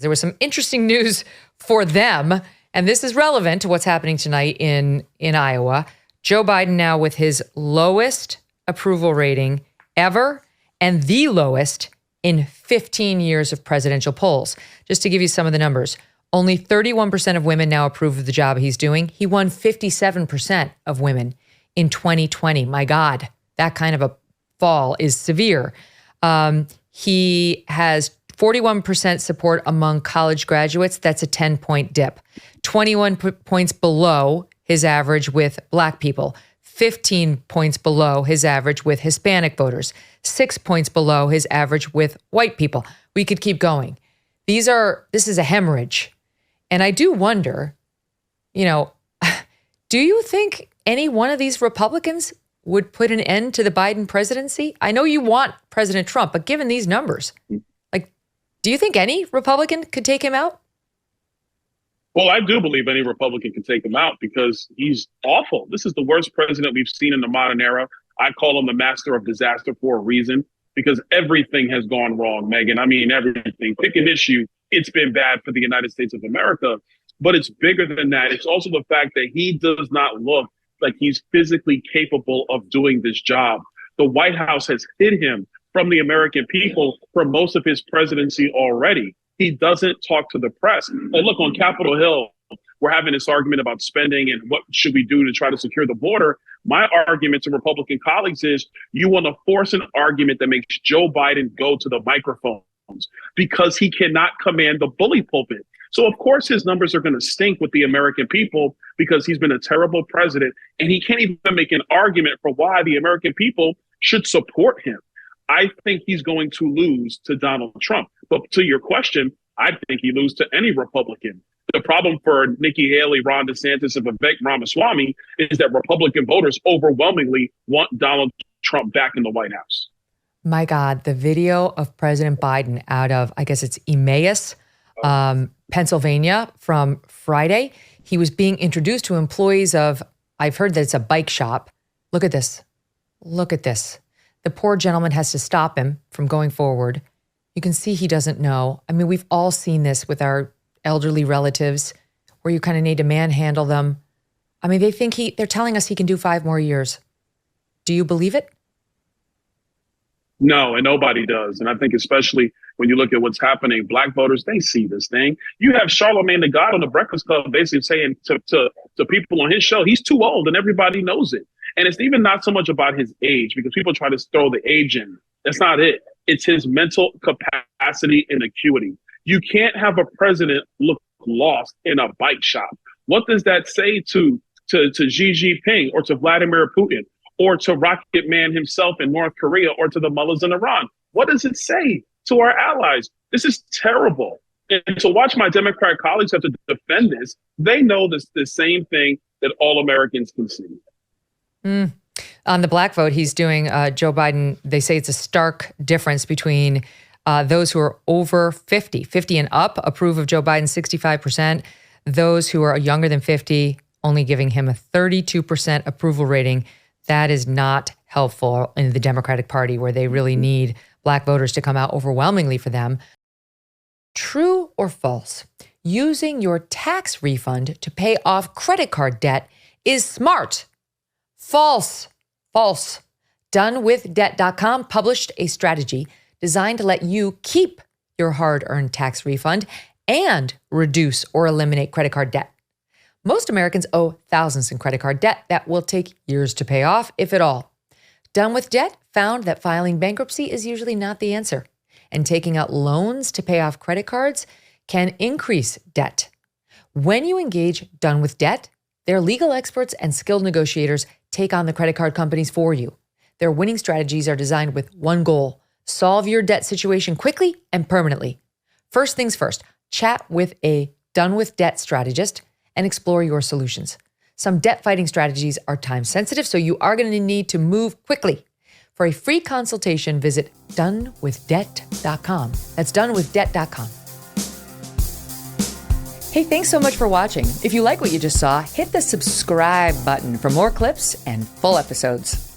There was some interesting news for them, and this is relevant to what's happening tonight in Iowa. Joe Biden now with his lowest approval rating ever and the lowest in 15 years of presidential polls. Just to give you some of the numbers, only 31% of women now approve of the job he's doing. He won 57% of women in 2020. My God, that kind of a fall is severe. He has 41% support among college graduates. That's a 10-point dip. 21 points below his average with Black people. 15 points below his average with Hispanic voters. 6 points below his average with white people. We could keep going. This is a hemorrhage. And I do wonder, do you think any one of these Republicans would put an end to the Biden presidency? I know you want President Trump, but given these numbers, do you think any Republican could take him out? Well, I do believe any Republican can take him out because he's awful. This is the worst president we've seen in the modern era. I call him the master of disaster for a reason because everything has gone wrong, Megyn. I mean, everything. Pick an issue. It's been bad for the United States of America, but it's bigger than that. It's also the fact that he does not look like he's physically capable of doing this job. The White House has hid him from the American people for most of his presidency already. He doesn't talk to the press. And look, on Capitol Hill, we're having this argument about spending and what should we do to try to secure the border. My argument to Republican colleagues is you want to force an argument that makes Joe Biden go to the microphones because he cannot command the bully pulpit. So, of course, his numbers are going to stink with the American people because he's been a terrible president and he can't even make an argument for why the American people should support him. I think he's going to lose to Donald Trump. But to your question, I think he loses to any Republican. The problem for Nikki Haley, Ron DeSantis, and Vivek Ramaswamy is that Republican voters overwhelmingly want Donald Trump back in the White House. My God, the video of President Biden out of, I guess it's Emmaus, Pennsylvania from Friday. He was being introduced to employees of, I've heard that it's a bike shop. Look at this. Look at this. The poor gentleman has to stop him from going forward. You can see he doesn't know. I mean, we've all seen this with our elderly relatives where you kind of need to manhandle them. I mean, they're telling us he can do 5 more years. Do you believe it? No, and nobody does. And I think especially when you look at what's happening, Black voters, they see this thing. You have Charlamagne the God on the Breakfast Club basically saying to people on his show, he's too old and everybody knows it. And it's even not so much about his age because people try to throw the age in. That's not it. It's his mental capacity and acuity. You can't have a president look lost in a bike shop. What does that say to Xi Jinping or to Vladimir Putin or to Rocket Man himself in North Korea or to the mullahs in Iran? What does it say to our allies? This is terrible. And to watch my Democrat colleagues have to defend this, they know this the same thing that all Americans can see. On the Black vote, he's doing Joe Biden. They say it's a stark difference between those who are over 50 and up approve of Joe Biden 65%. Those who are younger than 50 only giving him a 32% approval rating. That is not helpful in the Democratic Party where they really need Black voters to come out overwhelmingly for them. True or false? Using your tax refund to pay off credit card debt is smart. False. False. Donewithdebt.com published a strategy designed to let you keep your hard-earned tax refund and reduce or eliminate credit card debt. Most Americans owe thousands in credit card debt that will take years to pay off, if at all. Done with Debt found that filing bankruptcy is usually not the answer, and taking out loans to pay off credit cards can increase debt. When you engage Done with Debt, their legal experts and skilled negotiators take on the credit card companies for you. Their winning strategies are designed with one goal: solve your debt situation quickly and permanently. First things first, chat with a Done with Debt strategist and explore your solutions. Some debt fighting strategies are time sensitive, so you are going to need to move quickly. For a free consultation, visit donewithdebt.com. That's donewithdebt.com. Hey, thanks so much for watching. If you like what you just saw, hit the subscribe button for more clips and full episodes.